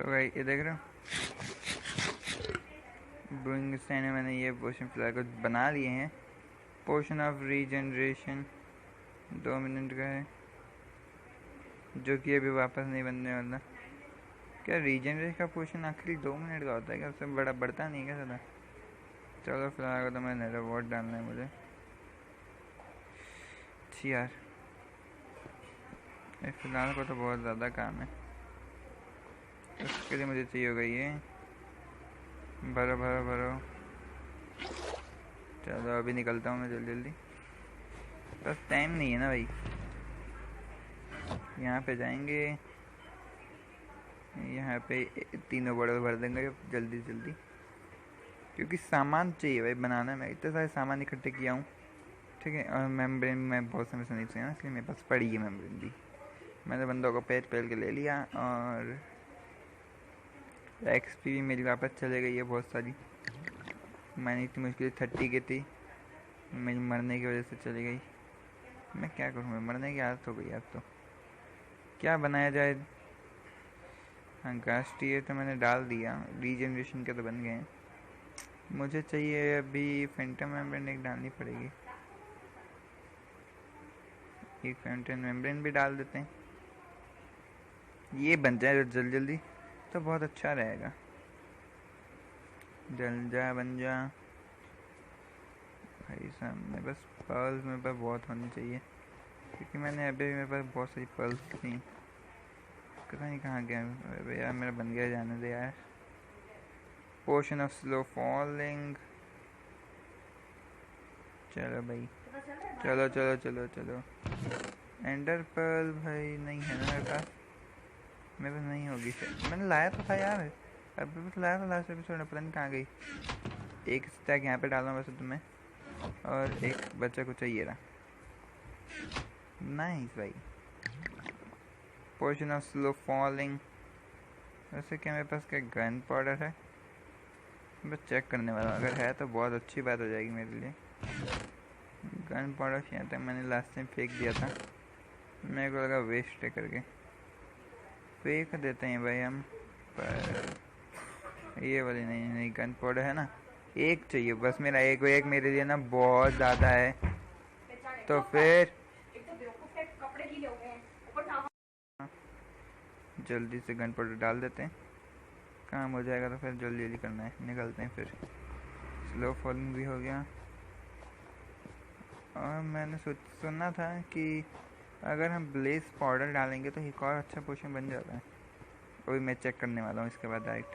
भाई ये देख रहे हो, ब्रूइंग स्टैंड में मैंने ये पोशन फिलहाल कुछ बना लिए हैं। पोशन ऑफ रीजनरेशन 2 मिनट का है, जो कि अभी वापस नहीं बनने वाला। क्या रीजनरेशन का पोशन आखिर 2 मिनट का होता है क्या? उससे बड़ा बढ़ता नहीं क्या ज़्यादा? चलो फिलहाल तो मैंने रिवॉर्ड डालना है मुझे। अच्छी यार, फिलहाल को तो बहुत ज़्यादा काम है, उसके लिए मुझे चाहिए होगा ये। भरो भरो भरो। चलो अभी निकलता हूँ मैं जल्दी जल्दी, बस टाइम नहीं है ना भाई। यहाँ पे जाएंगे, यहाँ पे तीनों बड़े भर देंगे जल्दी जल्दी, क्योंकि सामान चाहिए भाई बनाने में। इतने सारे सामान इकट्ठे किया हूँ, ठीक है। और मेम्ब्रेन मैं बहुत समय से नहीं सुना, इसलिए मेरे पास पड़ी है मेम्ब्रेन भी। मैंने बंदों को पेल पेल के ले लिया, और एक्सपी भी मेरी वापस चले गई है बहुत सारी। मैंने इतनी मुश्किल 30 की थी, मेरी मरने की वजह से चली गई। मैं क्या करूँ, मैं मरने की आदत हो गई अब तो। क्या बनाया जाए? हाँ घास टी तो मैंने डाल दिया, रीजनरेशन के तो बन गए हैं। मुझे चाहिए अभी फेंटम मेम्ब्रेन एक डालनी पड़ेगी। एक फेंटम मेम्ब्रेन भी डाल देते हैं, ये बन जाए जल्दी जल्दी तो बहुत अच्छा रहेगा। जल जा बन जा भाई सामने। बस पर्ल्स मेरे पास बहुत होनी चाहिए, क्योंकि मैंने अभी मेरे पास बहुत सारी पर्ल्स थी। पता नहीं कहाँ गया। अरे यार मेरा बन गया, जाने दे यार। Potion of slow falling. चलो भाई, चलो चलो चलो चलो। एंडर पर्ल भाई नहीं है ना मेरे पास, मेरे पास नहीं होगी शायद। मैंने लाया तो था यार, अभी भी तो लाया था लास्ट एपिसोड में, पता नहीं कहाँ गई। एक स्टैक यहाँ पे डालना वैसे तुम्हें, और एक बच्चा को चाहिए रहा। नाइस भाई। Potion of slow falling. वैसे क्या मेरे पास क्या गन पाउडर है? बस चेक करने वाला, अगर है तो बहुत अच्छी बात हो जाएगी मेरे लिए। गन पाउडर यहाँ तक मैंने लास्ट टाइम फेंक दिया था, मेरे को लगा वेस्ट है करके। फेंक देते हैं भाई हम, पर ये वाली नहीं, नहीं गन पाउडर है ना, एक चाहिए बस मेरा। एक मेरे लिए ना बहुत ज़्यादा है, तो फिर जल्दी से गन पाउडर डाल देते हैं, काम हो जाएगा। तो फिर जल्दी जल्दी करना है, निकलते हैं फिर। स्लो फॉलिंग भी हो गया। और मैंने सुना था कि अगर हम ब्लेस पाउडर डालेंगे तो एक और अच्छा पोशन बन जाता है। वही मैं चेक करने वाला हूँ इसके बाद डायरेक्ट।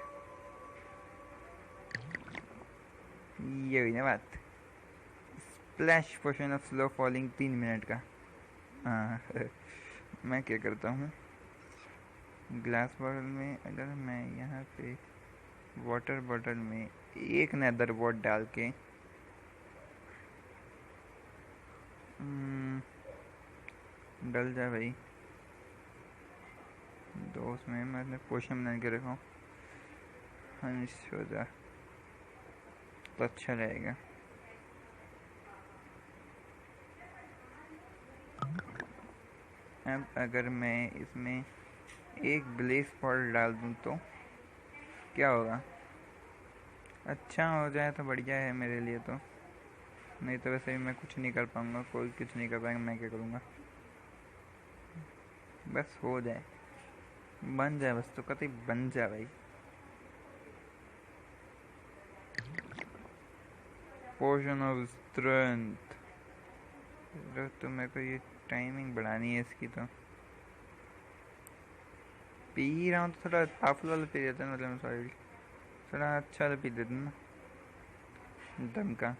ये हुई ना बात। Splash potion of slow falling 3 minute का। हाँ मैं क्या करता हूँ, ग्लास बॉटल में अगर मैं यहाँ पे वाटर बॉटल में एक नेदर वॉट डाल के डल जाए भाई, तो उसमें मैंने पोशन बना के रखा हूँ, हो जाए तो अच्छा रहेगा। अब अगर मैं इसमें एक ब्लेस पाउडर डाल दूँ तो क्या होगा? अच्छा हो जाए तो बढ़िया है मेरे लिए तो, नहीं तो वैसे भी मैं कुछ नहीं कर पाऊँगा, कोई कुछ नहीं कर पाएगा, मैं क्या करूँगा। बस हो जाए, बन जाए बस, तो कतई बन जाए भाई। Potion of strength. तो मेरे को ये टाइमिंग बढ़ानी है इसकी, तो पी रहा हूँ तो थोड़ा पावरफुल वाला पी देता है, मतलब सॉरी थोड़ा अच्छा वाला पी देता ना, दम का।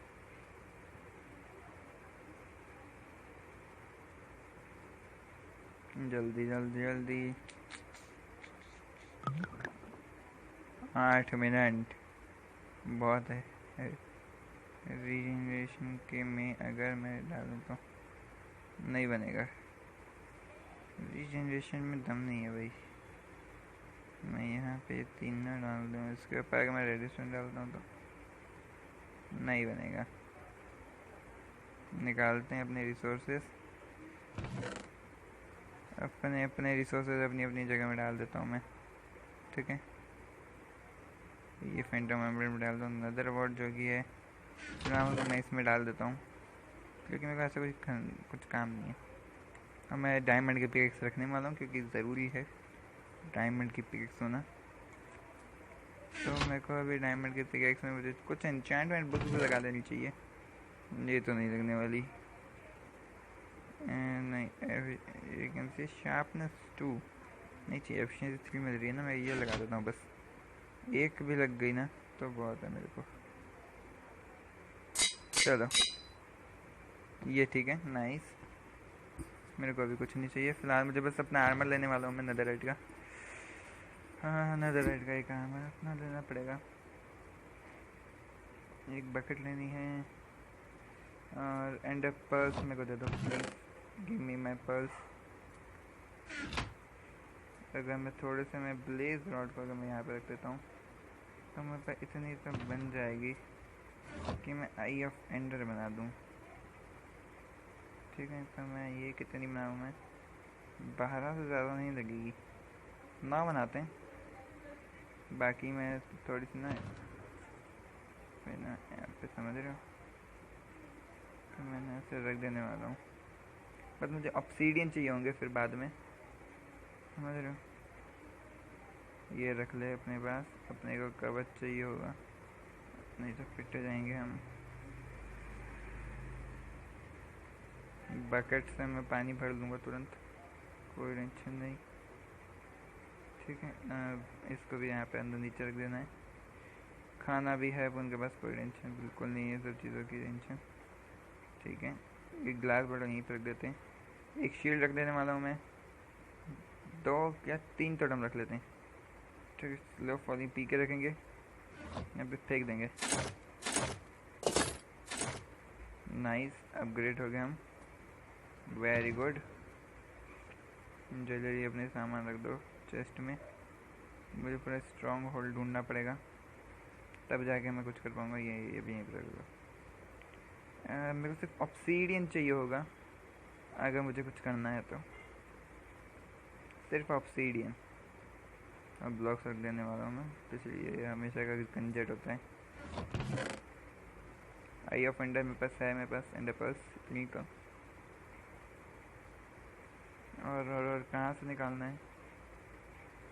जल्दी जल्दी जल्दी। 8 मिनट बहुत है। रीजनरेशन के में अगर मैं डालूँ तो नहीं बनेगा, रीजनरेशन में दम नहीं है भाई। मैं यहाँ पे 3 ना डाल दूँ, इसके ऊपर अगर मैं रेडिस्टोन डालता हूँ तो नहीं बनेगा। निकालते हैं अपने रिसोर्सेस, अपने अपने रिसोर्सेज अपनी अपनी जगह में डाल देता हूँ मैं, ठीक है। ये फैंटम एम्ब्रेम में डाल दूँ। नदर वर्ड जो कि है फिलहाल तो मैं इसमें डाल देता हूँ, क्योंकि मेरे पास ऐसा कुछ काम नहीं है। अब मैं डायमंड की पिकेक्स रखने वाला हूँ, क्योंकि ज़रूरी है डायमंड की पिकेक्स होना। तो मेरे को अभी डायमंड की पिकेक्स में मुझे कुछ एन्चेंटमेंट बुक्स लगा देनी चाहिए। ये तो नहीं लगने वाली, नहीं। ये कैन से शार्पनेस 2 नहीं चाहिए, एफिशिएंसी 3 मिल रही है ना, मैं ये लगा देता हूँ बस। एक भी लग गई ना तो बहुत है मेरे को। चलो ये ठीक है, नाइस। मेरे को अभी कुछ नहीं चाहिए फिलहाल, मुझे बस अपना आर्मर लेने वाला हूँ मैं नेदरराइट का। हाँ नेदरराइट का एक आर्मर अपना लेना पड़ेगा। एक बकेट लेनी है और एंड पर्ल्स मेरे को दे दो please, give me my pearls. अगर मैं थोड़े से मैं ब्लेज रॉड को अगर मैं यहाँ पे रख देता हूँ तो मेरे पास इतनी तो बन जाएगी कि मैं आई ऑफ एंडर बना दूँ। ठीक है, तो मैं ये कितनी बनाऊँ? मैं 12 से ज़्यादा नहीं लगेगी, 9 बनाते हैं। बाकी मैं थोड़ी सी ना यहाँ पे समझ रहे हो, तो मैंने ऐसे रख देने वाला हूँ। बस मुझे ऑब्सीडियन चाहिए होंगे फिर बाद में, समझ रहे हो। ये रख ले अपने पास, अपने को कवच चाहिए होगा, नहीं तो पिट जाएंगे हम। बकेट से मैं पानी भर लूँगा तुरंत, कोई टेंशन नहीं। ठीक है, इसको भी यहाँ पे अंदर नीचे रख देना है। खाना भी है उनके पास, कोई टेंशन बिल्कुल नहीं है सब चीज़ों की टेंशन। ठीक है, एक ग्लास बॉटल यहीं पर रख देते हैं। एक शील्ड रख देने वाला हूँ मैं, 2 या 3 टोटम रख लेते हैं। ठीक है, स्लो फॉलिंग पी के रखेंगे, यहाँ पे फेंक देंगे। नाइस, अपग्रेड हो गए हम, वेरी गुड। जल्दी अपने सामान रख दो चेस्ट में। मुझे पूरा स्ट्रॉन्ग होल्ड ढूंढना पड़ेगा, तब जाके मैं कुछ कर पाऊँगा। ये भी यहीं पर रख दो। मेरे को सिर्फ ऑब्सीडियन चाहिए होगा अगर मुझे कुछ करना है तो, सिर्फ ऑब्सीडियन। अब ब्लॉक्स रख देने वाला हूँ मैं, तो चलिए हमेशा का कंजेट होता है। आई ऑफ एंडर मेरे पास है, मेरे पास एंडर पर्स इतनी तो। और कहाँ से निकालना है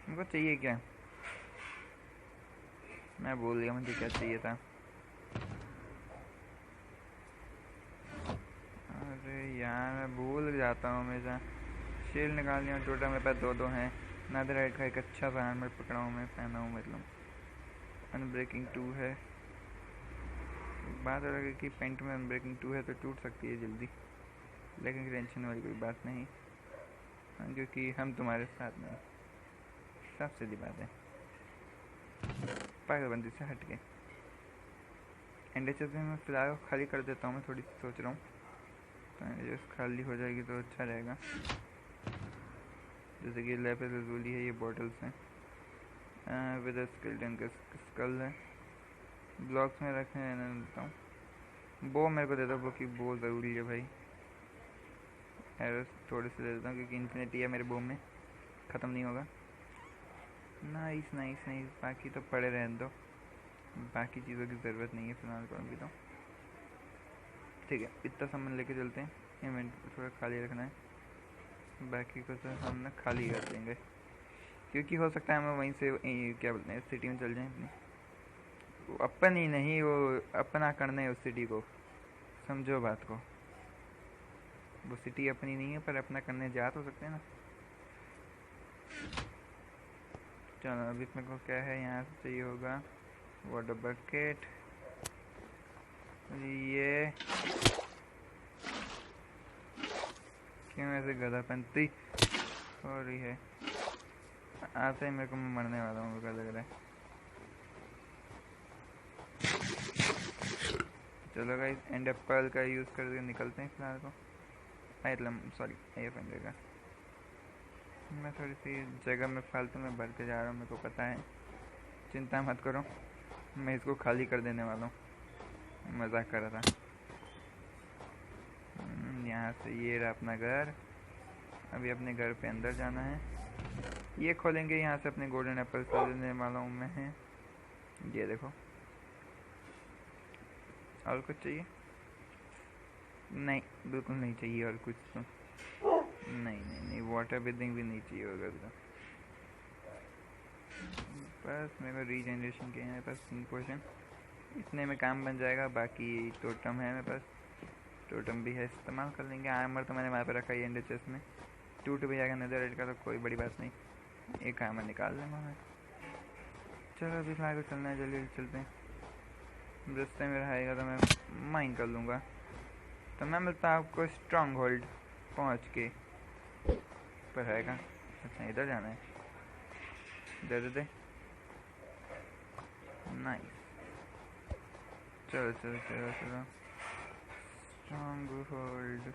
हमको? चाहिए क्या? मैं भूल गया मुझे क्या चाहिए था। अरे यार मैं भूल जाता हूँ हमेशा। शील्ड निकाल लिया, टोटल मेरे पास 2 हैं। नेदरराइट का एक अच्छा सा आर्मर पकड़ा हूँ मैं, पहना हूँ मतलब। अनब्रेकिंग 2 है। बात अलग है कि पेंट में अनब्रेकिंग 2 है तो टूट सकती है जल्दी, लेकिन टेंशन वाली कोई बात नहीं, क्योंकि हम तुम्हारे साथ नहीं। सब सीधी बात है, पागलबंदी से हट के। एंडेचेस में मैं फिलहाल खाली कर देता हूँ, मैं थोड़ी सी सोच रहा हूँ, तो एंडेचेस खाली हो जाएगी तो अच्छा रहेगा। जैसे कि लेपिस lazuli है, ये बॉटल्स हैं, विद स्केलेटन का स्कल है। ब्लॉक्स में रखे देता हूँ। बो मेरे को दे दो, बो की बो ज़रूरी है भाई। एरोस थोड़े से दे देता हूँ क्योंकि इन्फिनिटी है मेरे बो में, ख़त्म नहीं होगा। नाइस नाइस नाइस, बाकी तो पड़े रहने दो, बाकी चीज़ों की ज़रूरत नहीं है फिलहाल को अभी तो। ठीक है, इतना सामान लेके चलते हैं। इवेंट थोड़ा खाली रखना है, बाकी को तो हम ना खाली कर देंगे, क्योंकि हो सकता है हमें वहीं से क्या बोलते हैं सिटी में चल जाएं अपनी। वो अपन ही नहीं, वो अपना करना है उस सिटी को, समझो बात को। वो सिटी अपनी नहीं है पर अपना करने जा तो सकते हैं ना। चलो अभी मेरे को क्या है, यहाँ से चाहिए होगा वाटर बकेट। ये क्यों ऐसे गधा पंती हो रही है? आते ही मेरे को मैं मरने वाला हूँ, मेरे को लग रहा है। चलो गाइस, एंड एप्पल का यूज़ करके निकलते हैं फिलहाल को। सॉरी एफ एंडर का। मैं थोड़ी सी जगह में फालतू में भर के जा रहा हूँ, मेरे को पता है, चिंता मत करो। मैं इसको खाली कर देने वाला हूँ, मजाक कर रहा था। यहाँ से ये रहा अपना घर। अभी अपने घर पे अंदर जाना है, ये खोलेंगे, यहाँ से अपने गोल्डन एप्पल लेने वाला हूँ मैं। ये देखो, और कुछ चाहिए? नहीं, बिल्कुल नहीं चाहिए और कुछ तो। नहीं नहीं नहीं, वाटर ब्रीदिंग भी नहीं चाहिए होगा तो। बस मेरे को रीजनरेशन के हैं मेरे पास 3%, इतने में काम बन जाएगा। बाकी टोटम है मेरे पास, टोटम भी है, इस्तेमाल कर लेंगे। आर्मर तो मैंने वहाँ पे रखा ही एंडर चेस्ट में, टूट भी जाएगा नेदर रेड का तो कोई बड़ी बात नहीं, एक आर्मर निकाल लूँगा मैं। चलो अभी फिलहाल को चलना है, जल्दी जल्दी चलते हैं। रास्ते में रहेगा तो मैं माइन कर लूँगा। तो मैं मिलता हूँ आपको स्ट्रॉन्ग होल्ड पहुँच के। पर रहेगा, अच्छा इधर जाना है, दे दे। नाइस, चलो चलो चलो चलो, स्ट्रॉन्ग होल्ड।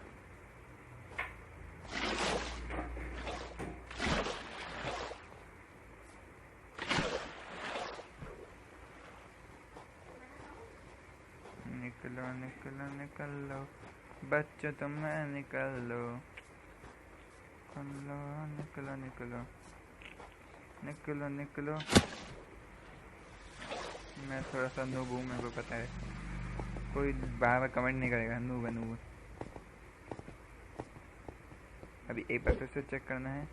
निकलो निकलो निकलो बच्चों, तुम निकल लो, निकलो निकलो निकलो निकलो। मैं थोड़ा सा नूब हूँ, मेरे को पता है, कोई बार बार कमेंट नहीं करेगा नूब है नूब। अभी एक बार फिर से चेक करना है।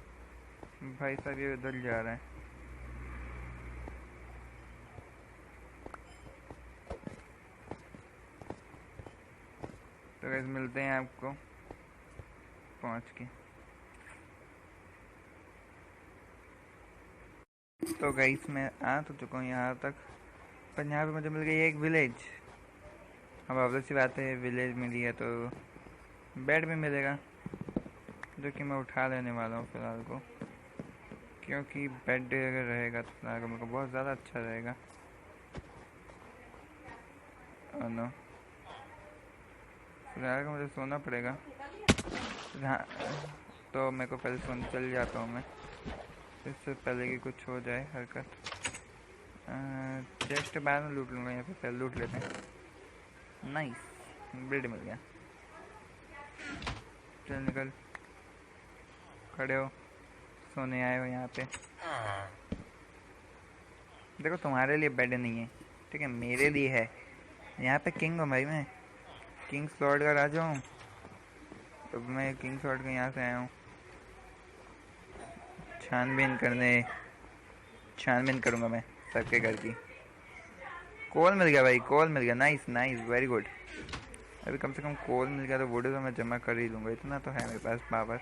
भाई साहब ये उधर जा रहा है। तो गाइस मिलते हैं आपको पहुंच के। तो गाइस मैं आ तो चुका हूँ यहाँ तक, पर यहाँ पे मुझे मिल गई एक विलेज। अब ऑब्वियस सी बात है, विलेज मिली है तो बेड भी मिलेगा, जो कि मैं उठा लेने वाला हूँ फिलहाल को, क्योंकि बेड अगर रहेगा तो फिलहाल को मेरे को बहुत ज़्यादा अच्छा रहेगा। और नो, फिलहाल को मुझे सोना पड़ेगा। हाँ, तो मेरे को पहले सोने चल जाता हूँ मैं, इससे पहले कि कुछ हो जाए हरकत। चेस्ट बाद में लूट लूँगा, यहाँ पे पहले लूट लेते हैं। नाइस, ब्रेड मिल गया। चल निकल, खड़े हो, सोने आए हो यहाँ पे। देखो तुम्हारे लिए बेड नहीं है, ठीक है, मेरे लिए है। यहाँ पे किंग हूँ भाई, मैं किंग स्लॉट का राजा हूँ। तो मैं किंग स्लॉट का यहाँ से आया हूँ छानबीन करने, छानबीन करूँगा मैं सबके घर की। कोल मिल गया भाई, कोल मिल गया, नाइस नाइस वेरी गुड। अभी कम से कम कोल मिल गया तो वुड तो मैं जमा कर ही लूँगा, इतना तो है मेरे पास पावर।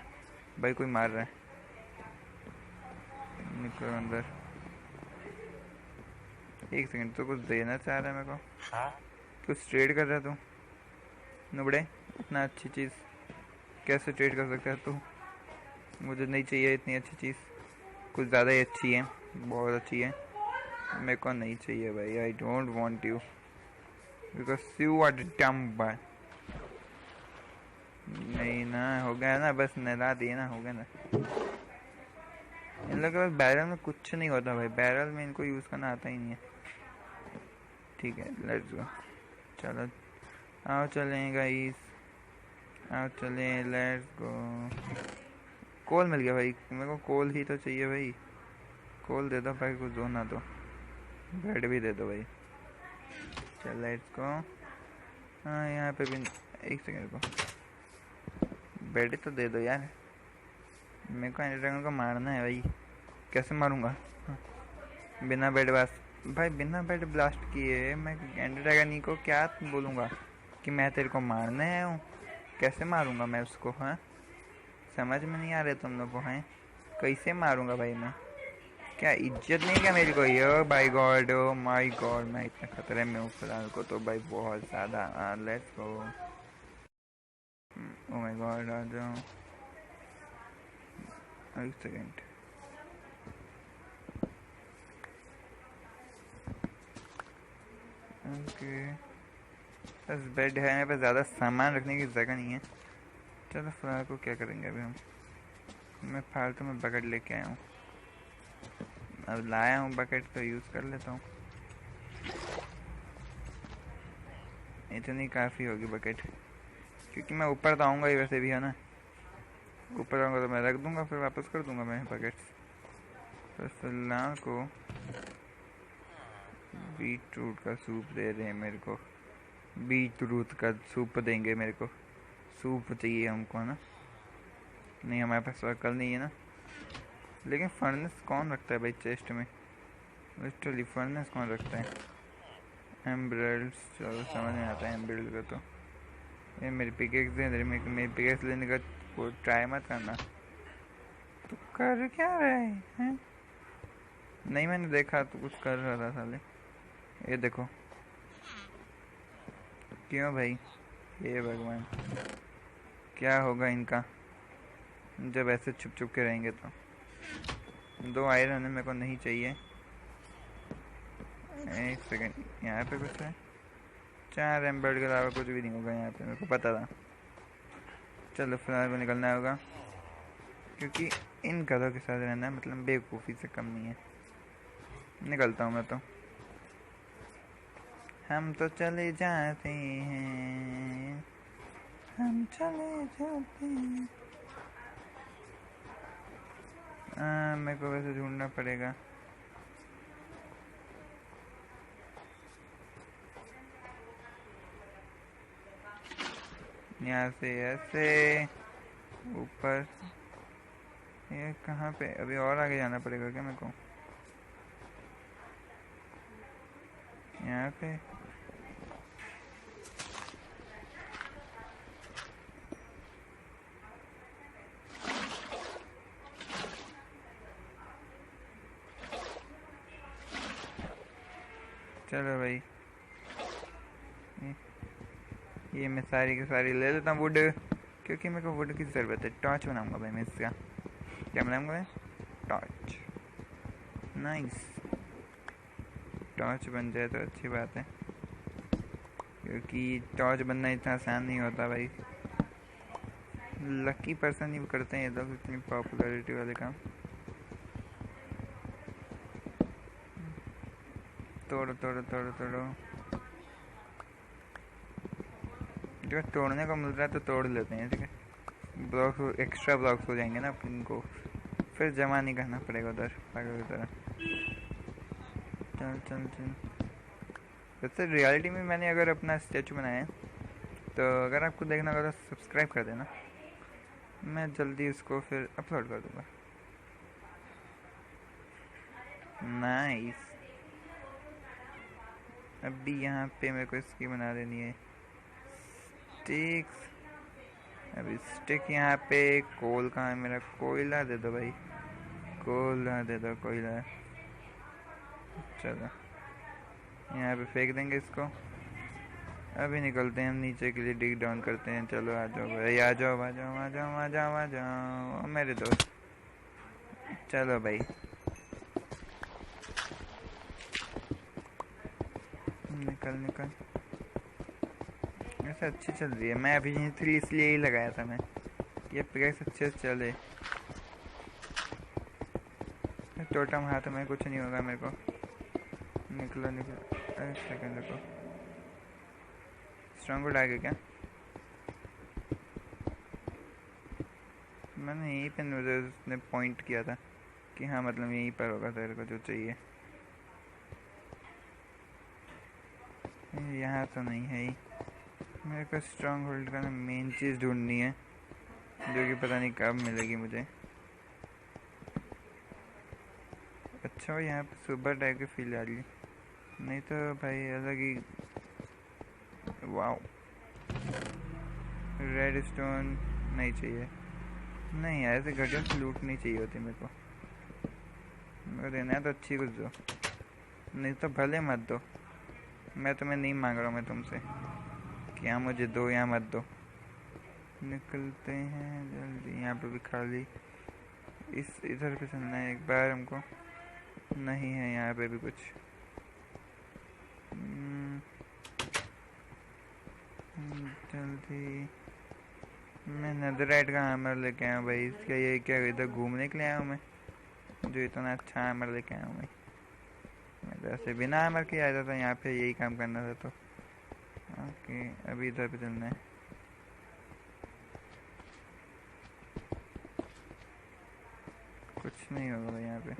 भाई कोई मार रहा है, निकलो अंदर। एक सेकंड, तो कुछ देना चाह रहा है मेरे को? कुछ ट्रेड कर रहा है तू नुबड़े? इतना अच्छी चीज़ कैसे ट्रेड कर सकता है तू? मुझे नहीं चाहिए इतनी अच्छी चीज़, कुछ ज़्यादा ही अच्छी है, बहुत अच्छी है, मेरे को नहीं चाहिए भाई। I don't want you because you are dumb boy. नहीं ना, हो गया ना, बस नहला दिए ना, हो गया ना। इन लोगों के पास बैरल में कुछ नहीं होता भाई, बैरल में इनको यूज़ करना आता ही नहीं है। ठीक है लेट्स गो, चलो आओ चलें गाइस, आओ चलें, लेट्स गो। कोल मिल गया भाई, मेरे को कोल ही तो चाहिए भाई, कोल दे दो भाई, कुछ दो ना दो, ब्रेड भी दे दो भाई। चल लेट्स गो। हाँ यहाँ पे भी, एक सेकंड को, ब्रेड तो दे दो यार, मेरे को एंडर ड्रैगन को मारना है भाई। कैसे मारूंगा? हाँ, बिना बेड ब्लास्ट भाई, बिना बेड ब्लास्ट किए मैं एंडर ड्रैगन को क्या बोलूँगा कि मैं तेरे को मारने आया हूँ? कैसे मारूंगा मैं उसको? हाँ समझ में नहीं आ रहे तुम लोग को? हैं कैसे मारूंगा भाई मैं? क्या इज्जत नहीं क्या मेरी को? यो by God, oh my God, मैं इतना खतरे में हूँ फिलहाल को तो भाई, बहुत ज़्यादा। Let's go, O my God, आ जाओ। एक सेकेंड, ओके, बस बेड है मेरे पास, ज़्यादा सामान रखने की जगह नहीं है। चलो फिलहाल को क्या करेंगे अभी हम, मैं फालतू में बकेट लेके आया हूँ, अब लाया हूँ बकेट तो यूज़ कर लेता हूँ। इतनी काफ़ी होगी बकेट, क्योंकि मैं ऊपर तो आऊँगा ही वैसे भी, है ना। ऊपर आऊँगा तो मैं रख दूँगा, फिर वापस कर दूँगा मैं बकेट्स। तो फिलहाल को बीटरूट का सूप दे रहे हैं मेरे को। बीटरूट का सूप देंगे मेरे को। सूप चाहिए हमको ना। नहीं हमारे पास वर्कल नहीं है ना। लेकिन फर्नेस कौन रखता है भाई चेस्ट में? लिटरली फर्नेस कौन रखता है? एम्ब्रेल्स चलो समझ में आता है एम्ब्रेल का। तो ये मेरी पिकेक्स दे दे। मेरी पिकेक्स लेने का वो ट्राई मत करना। तू कर क्या रहे हैं? नहीं मैंने देखा तू कुछ कर रहा था साले। ये देखो। क्यों भाई? ये भगवान क्या होगा इनका जब ऐसे छुप छुप के रहेंगे तो। 2 आयरन है मेरे को नहीं चाहिए। एक सेकंड यहाँ पे कुछ है। 4 एम्बर्ड के अलावा कुछ भी नहीं होगा यहाँ पे मेरे को पता था। चलो फिलहाल को निकलना होगा क्योंकि इन गधों के साथ रहना मतलब बेवकूफ़ी से कम नहीं है। निकलता हूँ मैं तो। हम तो चले जाते हैं। हम चले जाते हैं। मेरे को वैसे ढूंढना पड़ेगा। यहाँ से ऐसे ऊपर। ये कहाँ पे? अभी और आगे जाना पड़ेगा क्या मेरे को? यहाँ पे चलो भाई। ये मैं सारी की सारी ले लेता हूँ वुड क्योंकि मेरे को वुड की ज़रूरत है। टॉर्च बनाऊंगा भाई मैं इसका। क्या बनाऊंगा मैं? टॉर्च। नाइस। टॉर्च बन जाए तो अच्छी बात है क्योंकि टॉर्च बनना इतना आसान नहीं होता भाई। लकी पर्सन ही करते हैं ये लोग इतनी पॉपुलैरिटी वाले काम। तोड़ो तोड़ो तोड़ो तोड़ो। ठीक है तोड़ने को मिल रहा है तो तोड़ लेते हैं। ठीक है ब्लॉक्स एक्स्ट्रा ब्लॉक्स हो जाएंगे ना अपन को। फिर जमा नहीं करना पड़ेगा उधर पागल की तरह। चल चल चल। वैसे रियलिटी में मैंने अगर अपना स्टैचू बनाया है तो अगर आपको देखना होगा तो सब्सक्राइब कर देना। मैं जल्दी उसको फिर अपलोड कर दूँगा। नाइस। अभी यहाँ पे मेरे को इसकी बना देनी है स्टिक्स। अभी स्टिक यहाँ पे। कोल कहाँ है मेरा? कोयला दे दो भाई। कोयला दे दो कोयला। चलो यहाँ पे फेंक देंगे इसको। अभी निकलते हैं हम नीचे के लिए डिग डाउन करते हैं। चलो आ जाओ भाई आ जाओ आ जाओ आ जाओ आ जाओ आ जाओ मेरे दोस्त। चलो भाई निकल निकल। ऐसे अच्छी चल रही है। मैं अभी यहीं 3 इसलिए ही लगाया था मैं ये पिकैक्स अच्छे से चले। टोटम हाथ में कुछ नहीं होगा मेरे को। निकलो निकलो। एक सेकंड रुको। स्ट्रॉन्ग होल्ड आ गया क्या? मैंने यहीं पे मुझे उसने पॉइंट किया था कि हाँ मतलब यहीं पर होगा तेरे को जो चाहिए। यहाँ तो नहीं है ही। मेरे को स्ट्रॉन्ग होल्ड का ना मेन चीज़ ढूंढनी है जो कि पता नहीं कब मिलेगी मुझे। अच्छा यहाँ पे सुबह टाइप की फील आ रही है। नहीं तो भाई अलग ही। वाओ रेड स्टोन नहीं चाहिए। नहीं ऐसे घटिया से लूट नहीं चाहिए होती मेरे को देना है तो अच्छी कुछ दो। नहीं तो भले मत दो। मैं तुम्हें नहीं मांग रहा हूँ मैं तुमसे कि हाँ मुझे दो या मत दो। निकलते हैं जल्दी। यहाँ पे भी खाली। इस इधर पे चलना है एक बार हमको। नहीं है यहाँ पे भी कुछ। जल्दी। मैं नेदरराइट का हैमर लेके आया हूँ भाई। इसका ये क्या इधर घूमने के लिए आया हूँ मैं जो इतना अच्छा हैमर लेके आया हूँ मैं तो ऐसे बिना हैमर के आया था यहाँ पे यही काम करना था। तो ओके अभी इधर पे चलना है। कुछ नहीं होगा यहाँ पे।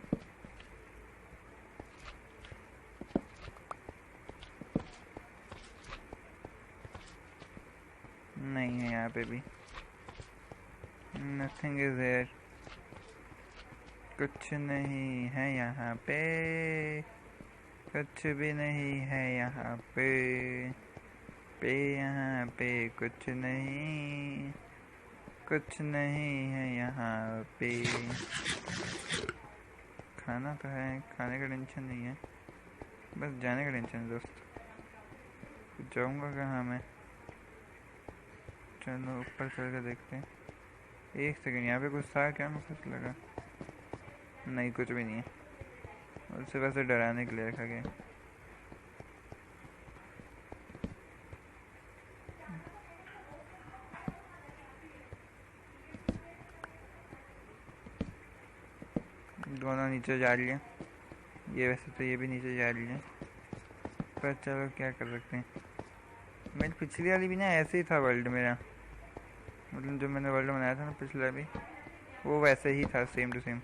नहीं है यहाँ पे भी, नथिंग इज देयर, कुछ नहीं है यहाँ पे, कुछ भी नहीं है यहाँ पे, यहाँ पे कुछ नहीं, कुछ नहीं है यहाँ पे। खाना तो है, खाने का टेंशन नहीं है, बस जाने का टेंशन है दोस्त। जाऊंगा कहाँ मैं? चलो ऊपर चढ़ कर देखते हैं। एक सेकंड, यहाँ पे कुछ था क्या? मुझे लगा नहीं, कुछ भी नहीं है, उससे वैसे डराने के लिए रखा गया। दोनों नीचे जा रही है, ये वैसे तो ये भी नीचे जा रही है, पर चलो क्या कर सकते हैं। मेरी पिछली वाली भी ना ऐसे ही था वर्ल्ड मेरा, मतलब जो मैंने वर्ल्ड बनाया था ना पिछला भी, वो वैसे ही था, सेम टू सेम।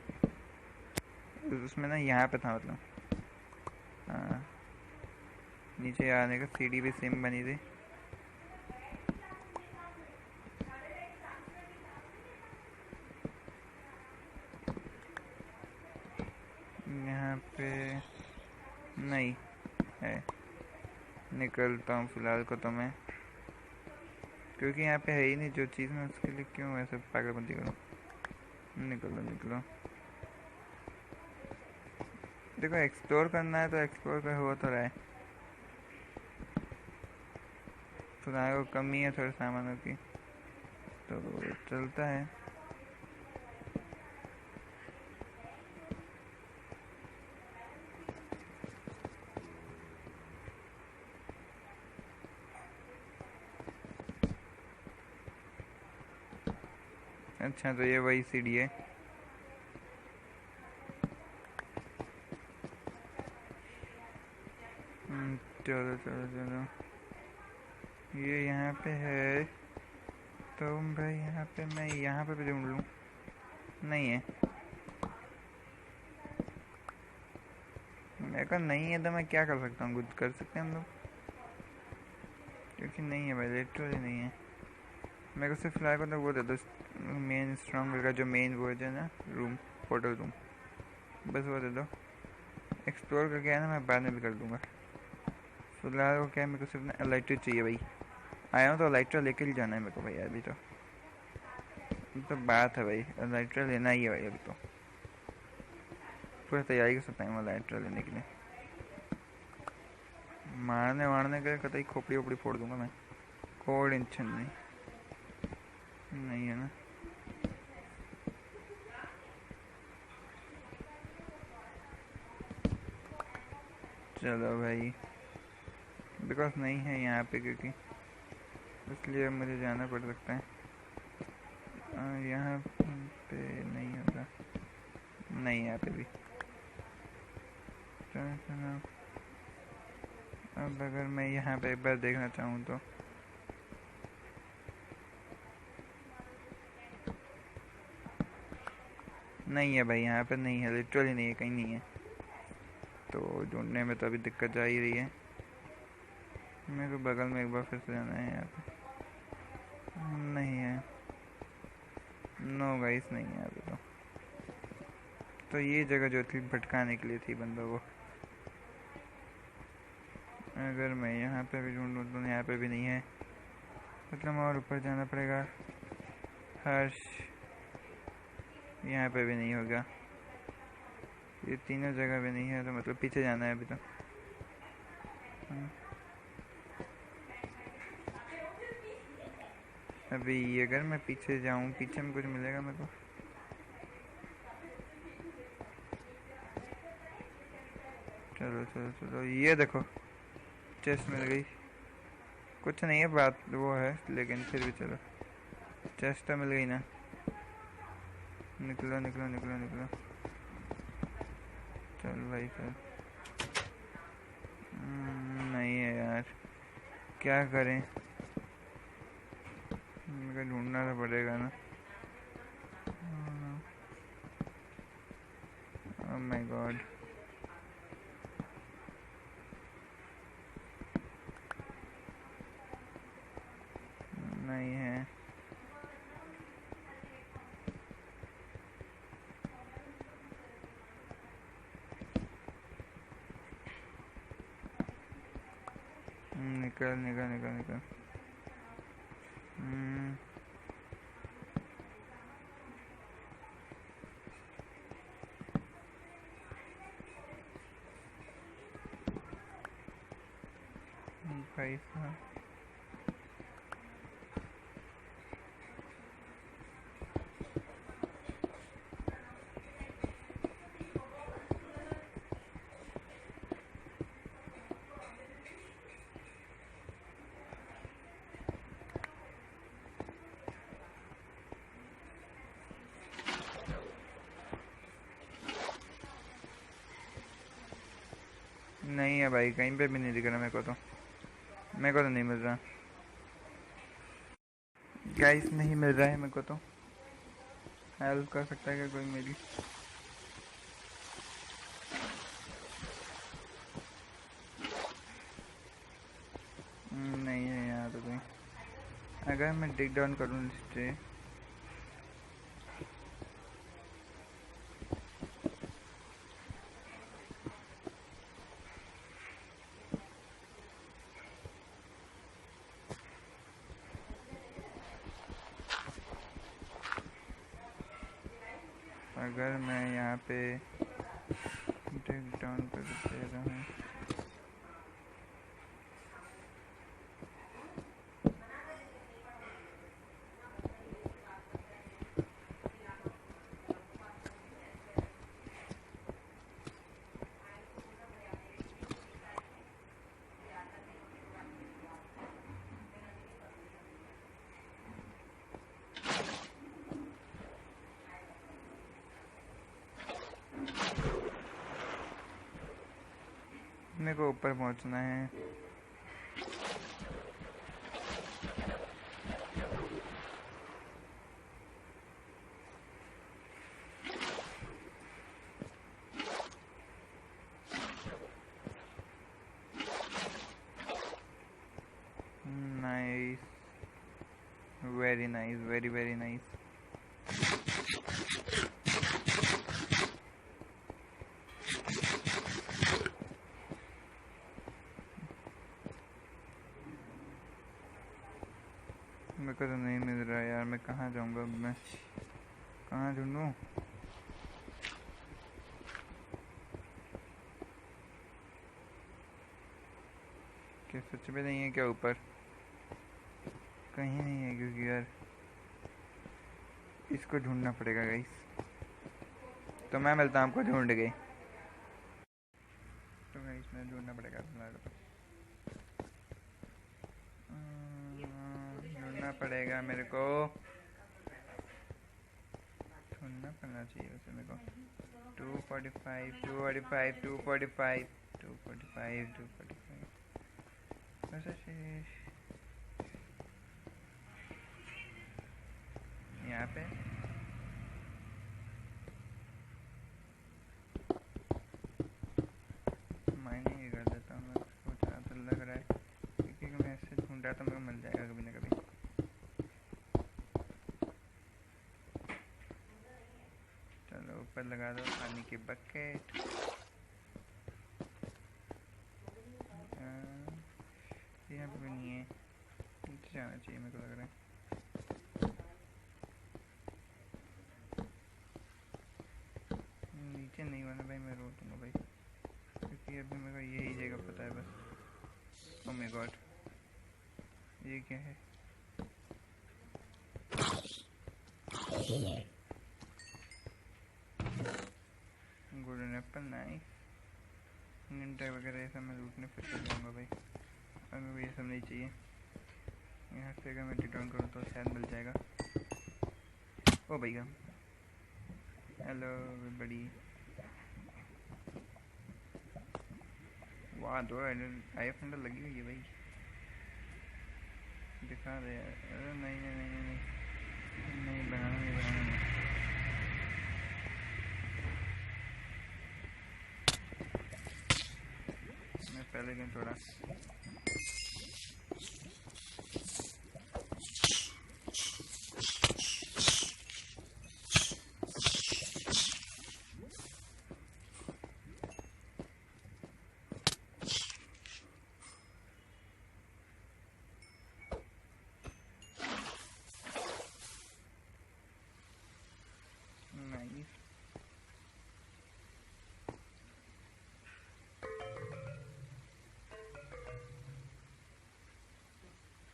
उसमें ना यहाँ पे था, मतलब हाँ, नीचे आने का सीढ़ी भी सेम बनी थी। यहाँ पे नहीं है, निकलता हूँ फिलहाल को तो मैं, क्योंकि यहाँ पे है ही नहीं जो चीज़, मैं उसके लिए क्यों ऐसे पागलपंती करूँ। निकलो निकलो, देखो एक्सप्लोर करना है तो एक्सप्लोर कर, हो तो रहा है। फिलहाल को कमी है थोड़े सामानों की, तो चलता है। अच्छा तो ये वही सीढ़ी है। चलो चलो चलो, ये यहाँ पे है, तो भाई यहाँ पे मैं यहाँ पे भी ढूंढ लूँ, नहीं है। मेरे को नहीं है तो मैं क्या कर सकता हूँ, कुछ कर सकते हैं हम लोग, क्योंकि नहीं है भाई, लिटरली नहीं है। मेरे को सिर्फ फिलहाल को तो वो दे दो, मेन स्ट्रॉन्ग का जो मेन वो है ना, रूम, पोर्टल रूम, बस वो दे दो। एक्सप्लोर करके है ना, मैं बाद में भी कर दूँगा। फिलहाल को क्या है, मेरे को सिर्फ ना लाइटर चाहिए भाई, आया हूँ तो लाइटर लेकर ही जाना है मेरे को भाई, अभी तो बात है भाई, लाइटर लेना ही है भाई, अभी तो पूरी तैयारी कर सकता हूँ लाइटर लेने के लिए। मारने वारने के कतई खोपड़ी वोपड़ी फोड़ दूंगा मैं, कोई टेंशन नहीं है ना। चलो भाई, बिकॉज नहीं है यहाँ पे, क्योंकि इसलिए मुझे जाना पड़ सकता है। यहाँ पे नहीं होगा, नहीं यहाँ पे भी। चलो अब अगर मैं यहाँ पे एक बार देखना चाहूँ तो नहीं है भाई, यहाँ पे नहीं है, लिटरली नहीं है, कहीं नहीं है। तो ढूंढने में तो अभी दिक्कत जा ही रही है। मेरे को बगल में एक बार फिर से जाना है, यहाँ पे नहीं है, नो गाइस नहीं है यहाँ पे। तो ये जगह जो थी भटकाने के लिए थी बंदों को। अगर मैं यहाँ पे भी ढूंढूँ तो यहाँ पे भी नहीं है, मतलब और ऊपर जाना पड़ेगा। हर्ष, यहाँ पे भी नहीं होगा, ये तीनों जगह भी नहीं है, तो मतलब पीछे जाना है अभी तो। अभी अगर मैं पीछे जाऊँ, पीछे में कुछ मिलेगा मेरे को? चलो चलो चलो, ये देखो चेस्ट मिल गई। कुछ नहीं है, बात वो है, लेकिन फिर भी चलो, चेस्ट तो मिल गई ना। निकलो निकलो निकलो निकलो, चल भाई चल। नहीं है यार, क्या करें, मुझे ढूंढना तो पड़ेगा ना। ओह माय गॉड, नहीं है। निकल निकल निकल निकल। भाई साहब नहीं है भाई, कहीं पे भी नहीं दिख रहा मेरे को तो। मेरे को तो नहीं मिल रहा गाइस, नहीं मिल रहा है मेरे को तो। हेल्प कर सकता है क्या कोई मेरी? नहीं है यहाँ तो कोई। अगर मैं डिग डाउन करूँ इससे, अगर मैं यहाँ पे डिग डाउन कर दे रहा हूँ, मेरे को ऊपर पहुँचना है। Nice, very nice, very very nice. मेरे को तो नहीं मिल रहा यार, मैं कहाँ जाऊँगा? मैं कहाँ ढूंढूं? क्या सच में नहीं है क्या ऊपर? कहीं नहीं है, क्योंकि यार इसको ढूंढना पड़ेगा गाइस। तो मैं मिलता हूँ आपको ढूंढ के। तो गाइस मैं ढूंढना पड़ेगा, ढूंढना पड़ेगा मेरे को, ढूंढना पड़ना चाहिए वैसे मेरे को। 245 245 245 245 245 वैसे यहाँ पे माइनिंग ही कर देता हूँ। मैं सोच रहा तो लग रहा है क्योंकि मैं ऐसे ढूंढा तो मेरे को मिल जाएगा कभी ना कभी। चलो ऊपर लगा दो पानी की बकेट। यहाँ पे भी नहीं है, नीचे जाना चाहिए मेरे को लग रहा है। नीचे नहीं होना भाई, मैं रोक दूँगा भाई, क्योंकि अभी मेरे को यही जगह पता है बस। ओह माय गॉड, ये क्या है? Golden Apple, nice. निंटा वगैरह ये सब मैं लूटने फिर चल जाऊँगा भाई, और मेरे को ये सब नहीं चाहिए। यहाँ से अगर मैं डिटाउन करूँ तो शायद मिल जाएगा। ओ भैया, हेलो बड़ी। वाह, 2 आई फंडल लगी हुई है भाई, दिखा दे यार। अरे नहीं नहीं नहीं नहीं नहीं, बनाना नहीं, बनाना नहीं। मैं पहले दिन थोड़ा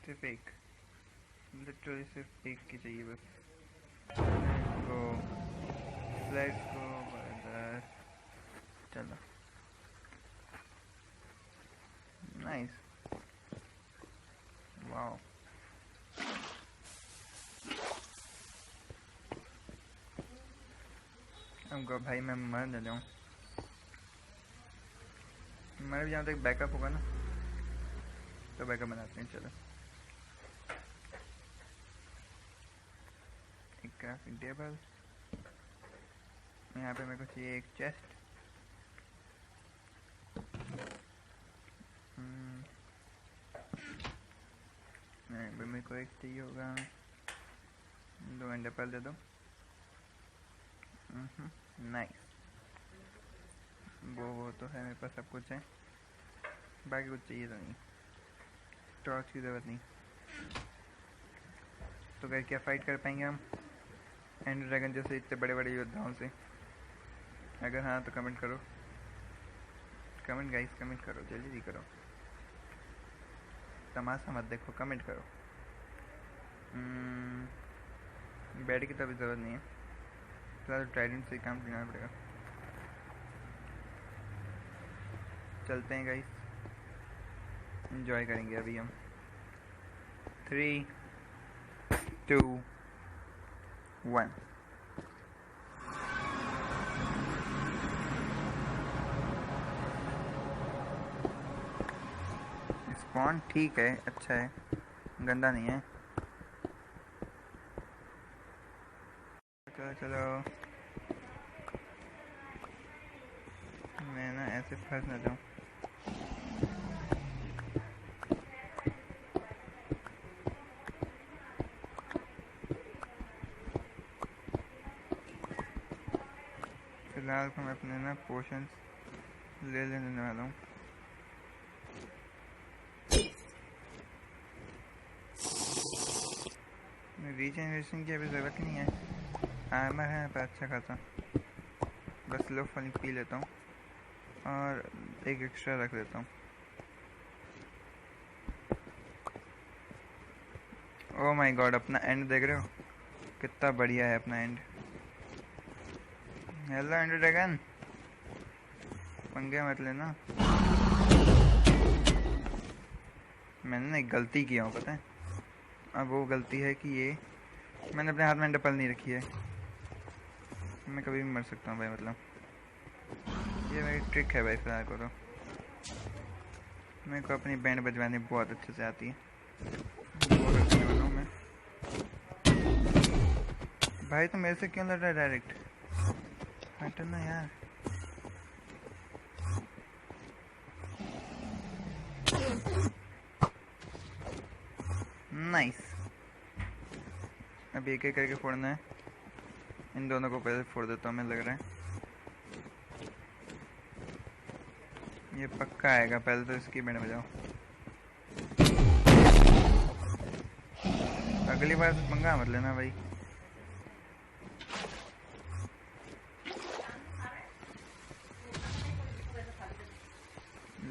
सिर्फ एक, लिटरली सिर्फ एक की चाहिए बस। लेट्स गो ब्रदर, चलो नाइस, वाओ। हमको भाई मैं मर न जाऊँ, मर भी जाऊँ तो एक बैकअप होगा ना, तो बैकअप बनाते हैं। चलो एक क्राफ्टिंग टेबल, यहाँ पे मेरे को चाहिए एक चेस्ट, मेरे को एक चाहिए होगा, 2 एंड एप्पल दे दो। नाइस, वो तो है मेरे पास, सब कुछ है, बाकी कुछ चाहिए तो नहीं, टॉर्च की ज़रूरत नहीं। तो क्या क्या फाइट कर पाएंगे हम एंड ड्रैगन जैसे इतने बड़े बड़े योद्धाओं से? अगर हाँ तो कमेंट करो, कमेंट गाइस, कमेंट करो, जल्दी करो, तमाशा मत देखो, कमेंट करो। बेड की तो अभी ज़रूरत नहीं है, फिलहाल ट्राइडेंट से काम करना पड़ेगा। चलते हैं गाइस, एंजॉय करेंगे अभी हम। 3, 2, 1। स्पॉन ठीक है, अच्छा है, गंदा नहीं है। चलो चलो, मैं ना ऐसे फंस ना जाऊँ। फिलहाल तो मैं अपने ना पोशंस ले लेने वाला हूँ। रीजनरेशन की अभी ज़रूरत नहीं है, आर्मर है पर अच्छा खासा, बस लो फल पी लेता हूँ और एक एक्स्ट्रा रख लेता हूँ। ओह माय गॉड, अपना एंड देख रहे हो कितना बढ़िया है अपना एंड। हेलो एंड ड्रैगन, पंगे मत लेना। मैंने ना एक गलती किया हूँ पता है, अब वो गलती है कि ये मैंने अपने हाथ में एंड एप्पल नहीं रखी है। मैं कभी भी मर सकता हूँ भाई, मतलब ये मेरी ट्रिक है भाई। फिलहाल को तो मेरे को अपनी बैंड बजवानी बहुत अच्छे से आती है, बहुत अच्छे वाला हूँ मैं। भाई तो मेरे से क्यों लड़ रहा है डायरेक्ट, हटना यार। नाइस, अब एक एक करके फोड़ना है, इन दोनों को पहले फोड़ देता हूँ। मैं लग रहा है ये पक्का आएगा, पहले तो इसकी बैंड बजाओ, अगली बार से पंगा मत लेना भाई।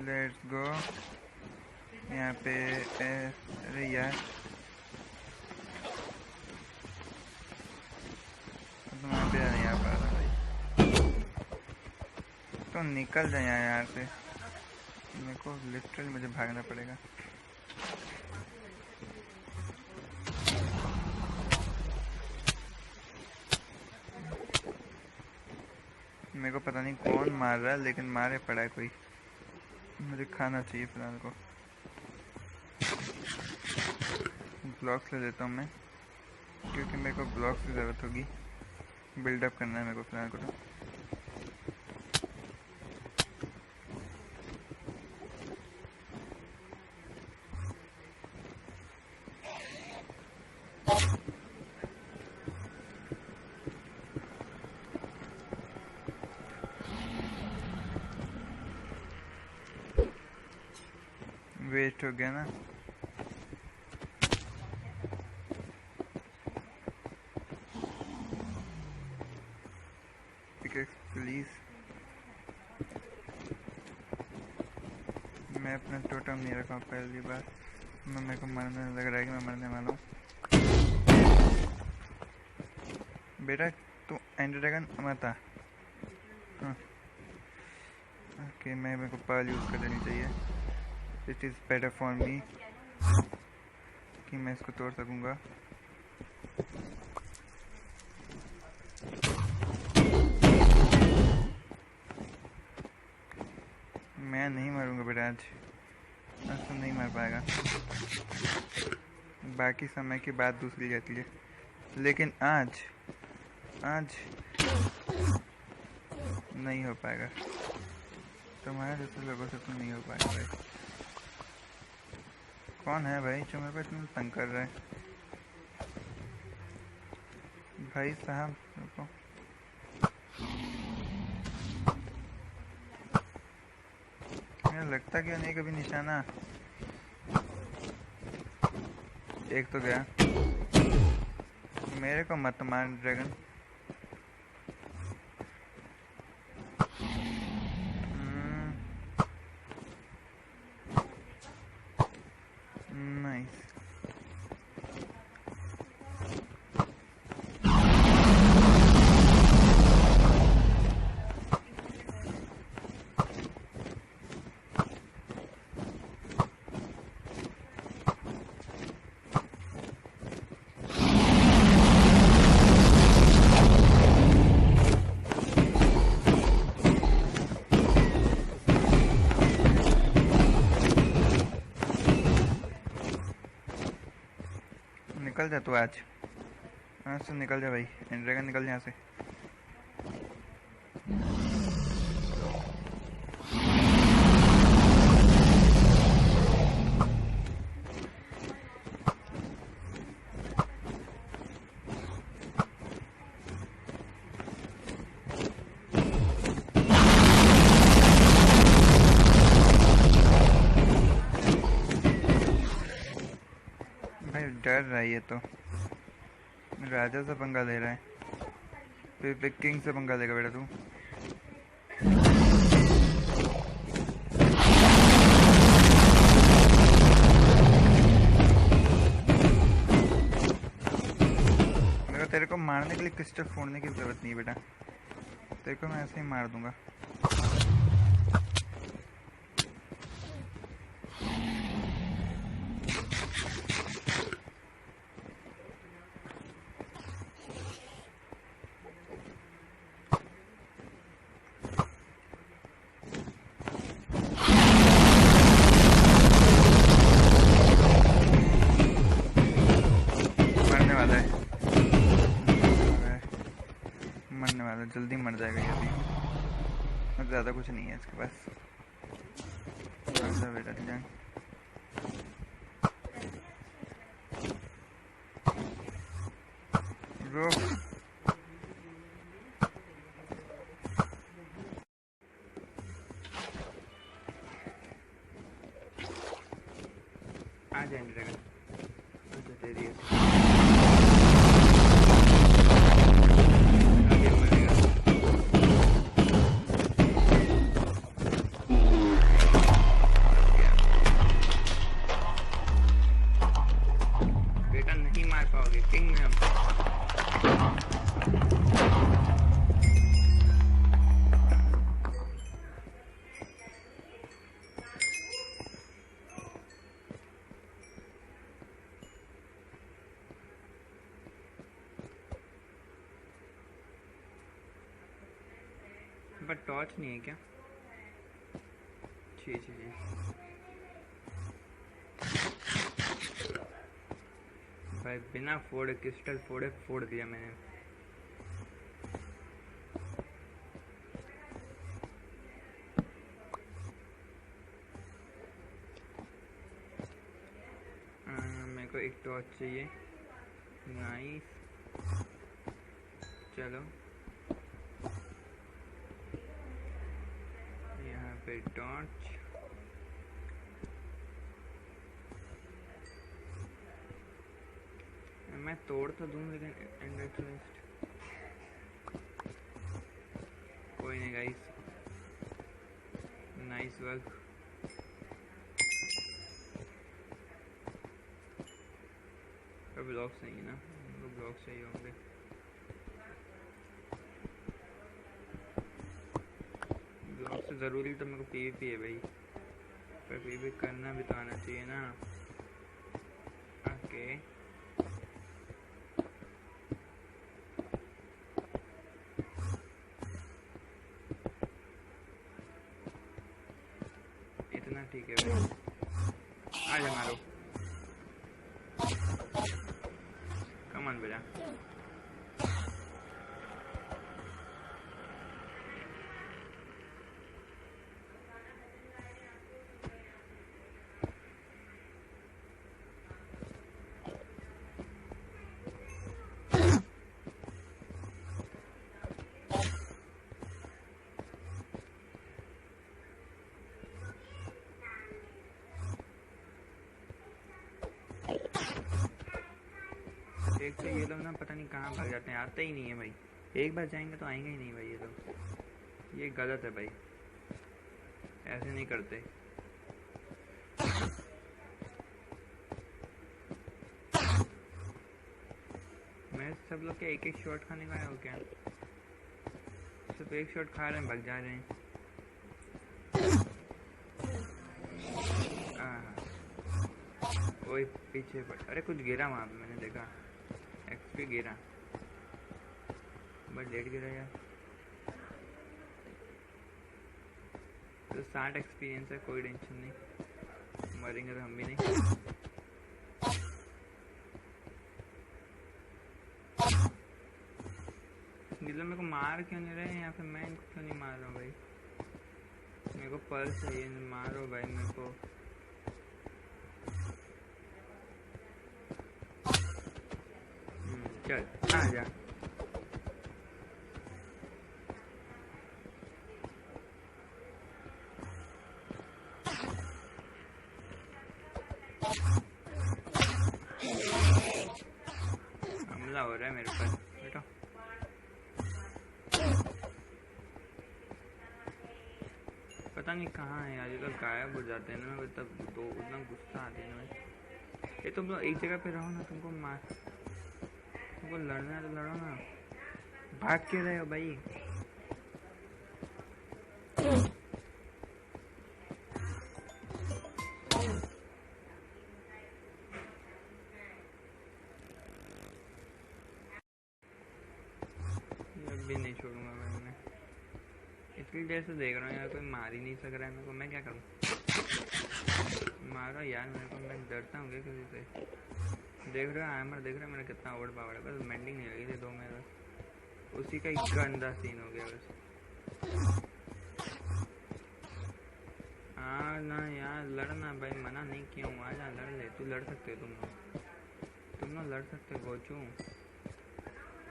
लेट्स गो, यहाँ पे अरे यार तुम्हारे पे नहीं आ पा रहा भाई, तो निकल जाए यहाँ से, मेरे को लिटरली मुझे भागना पड़ेगा। मेरे को पता नहीं कौन मार रहा है, लेकिन मारे पड़ा है कोई, मुझे खाना चाहिए फिलहाल को। ब्लॉक्स ले लेता हूँ मैं, क्योंकि मेरे को ब्लॉक्स की ज़रूरत होगी, बिल्डअप करना है मेरे को फिलहाल को। तो वेस्ट हो गया ना, प्लीज। मैं अपना टोटम नहीं रखा पहली बार। मेरे को मरने लग रहा है कि मैं मरने वाला हूँ। बेटा तू एंड ड्रैगन मत आ। हाँ ओके, मेरे को पर्ल यूज़ कर देनी चाहिए। It is better for me कि मैं इसको तोड़ सकूँगा। मैं नहीं मारूंगा बेटा, आज तो नहीं मार पाएगा। बाकी समय की बात दूसरी रहती है, लेकिन आज नहीं हो पाएगा। तुम्हारे जैसे लोगों से तो नहीं हो पाएगा भाई। कौन है भाई जो मेरे को इतना तंग कर रहा है? भाई साहब रुको। मुझे लगता क्यों नहीं कभी निशाना। एक तो गया। मेरे को मत मार ड्रैगन। नाइस। निकल जा तू आज से निकल जा भाई। ड्रैगन निकल जा यहाँ से। भाई डर रहा है ये तो। राजा से पंगा ले रहा है, फिर किंग से पंगा लेगा बेटा तू। मेरे को तेरे को मारने के लिए क्रिस्टल फोड़ने की जरूरत नहीं बेटा, तेरे को मैं ऐसे ही मार दूंगा। जल्दी मर जाएगा ये अभी, ज़्यादा कुछ नहीं है इसके पास। बेटा जान रुक। आ जाएंगे ड्रैगन, अच्छा तेरी पर टॉर्च नहीं है क्या? जी जी जी। भाई बिना फोड़े क्रिस्टल फोड़ दिया मैंने। मेरे को एक टॉर्च चाहिए। नाइस, चलो यहाँ पे टॉर्च। मैं तोड़ तो दूँ लेकिन एंडर चेस्ट कोई नहीं गाइस। Nice work. पर ब्लॉक्स नहीं है ना, उनको ब्लॉक्स चाहिए होंगे। ब्लॉक्स से ज़रूरी तो मेरे को पीवीपी है भाई, पर पीवीपी करना भी तो आना चाहिए ना। ओके इतना ठीक है भाई, आ जा मारो, कमान बेटा। एक तो ये लोग ना पता नहीं कहाँ भाग जाते हैं, आते ही नहीं है भाई। एक बार जाएंगे तो आएंगे ही नहीं भाई, ये लोग, ये गलत है भाई, ऐसे नहीं करते। मैं सब लोग क्या एक एक शॉट खाने का है हो क्या? सिर्फ एक शॉट खा रहे हैं, भाग जा रहे हैं। ओए पीछे पर, अरे कुछ गिरा वहाँ पे, मैंने देखा एक्सपी गिरा, बट लेट गिरा यार। तो 60 एक्सपीरियंस है, कोई टेंशन नहीं, मरेंगे तो हम भी नहीं। गिलो मेरे को मार क्यों नहीं रहे, या फिर मैं इनको क्यों नहीं मार रहा हूँ भाई? मेरे को पल्स चाहिए, मारो भाई मेरे को। चल आ जा। हमला हो रहा है मेरे पर, बेटा। पता नहीं कहाँ है यार, ये लोग गायब हो जाते हैं ना, तब तो उतना गुस्सा आते हैं ना। ये तुम लोग एक जगह पे रहो ना, तुमको लड़ना है तो लड़ो ना, भाग के रहे हो भाई। भी नहीं छोड़ूंगा भाई मैं, इसलिए जैसे देख रहा हूँ यार, कोई मार ही नहीं सक रहा है मेरे को, मैं क्या करूँ? मारो यार मेरे को, मैं डरता हूँ क्या किसी से? देख रहे हो आमर, देख रहे हो मेरा कितना ओवर पावर है, बस मेंडिंग नहीं लगी थी 2 में, बस उसी का एक गंदा सीन हो गया बस। हाँ ना यार, लड़ना भाई, मना नहीं किया हूँ, आजा लड़ ले, तू लड़ सकते हो, तुम लोग लड़ सकते हो गोचू,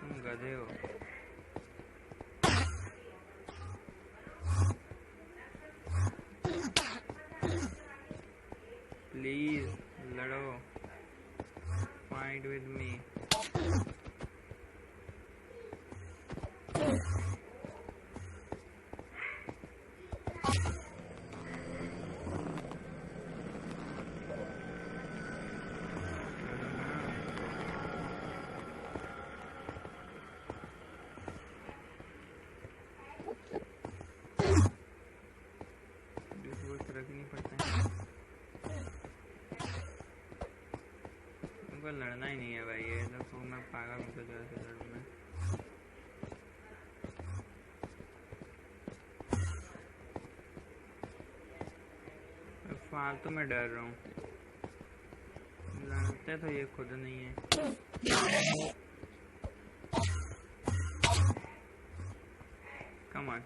तुम गधे हो। प्लीज लड़ो, फाइट विद मी। रखनी पड़ता है, तुमको लड़ना ही नहीं है भाई, ये तो मैं पागल हूँ तो जैसे लड़ूँ मैं। फालतू में डर रहा हूँ, लड़ते तो ये खुद नहीं है। Come on.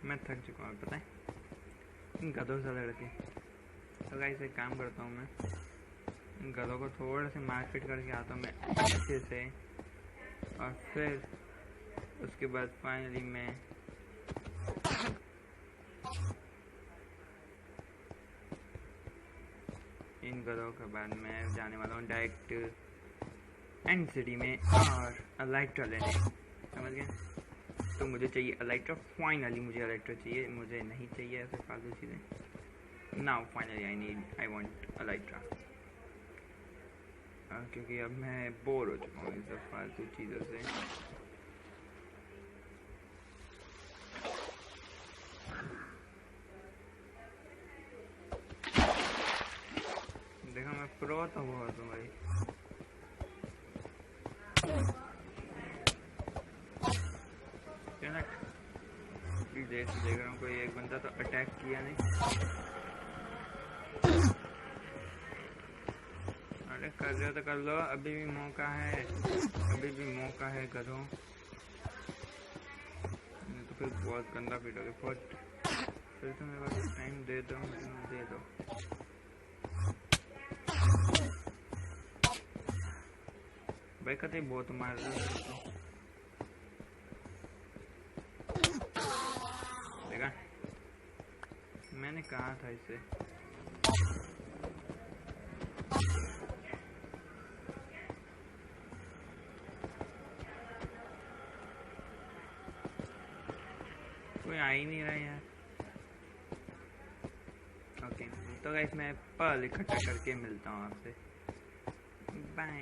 मैं थक चुका हूँ, पता है, इन गधों से लड़के। तो गाइस एक काम करता हूँ, मैं इन गधों को थोड़ा से मार्केट करके आता हूँ मैं अच्छे से, और फिर उसके बाद फाइनली मैं इन गधों के बाद मैं जाने वाला हूँ डायरेक्ट एंड सिटी में और अलाइट्रा लेने, समझ गए। तो मुझे चाहिए अलाइट्रा, फाइनली मुझे अलाइट्रा चाहिए, मुझे नहीं चाहिए ऐसे फालतू चीज़ें। नाउ फाइनली आई वांट अलाइट्रा, क्योंकि अब मैं बोर हो चुका हूँ इन सब फालतू चीज़ों से। देखो मैं प्रो तो बहुत हूँ भाई। देर से देख रहा हूँ कोई एक बंदा तो अटैक किया नहीं। अरे कर रहे हो तो कर लो, अभी भी मौका है, अभी भी मौका है गधों। तो फिर बहुत गंदा पीटोगे, बहुत। फिर तो मेरे पास टाइम दे दो, दे दो। भाई कतई बहुत मार रहे हो। देखा, मैंने कहा था इसे। कोई आ ही नहीं रहा यार। ओके तो गाइस मैं पर्ल इकट्ठा करके मिलता हूँ आपसे। बाय।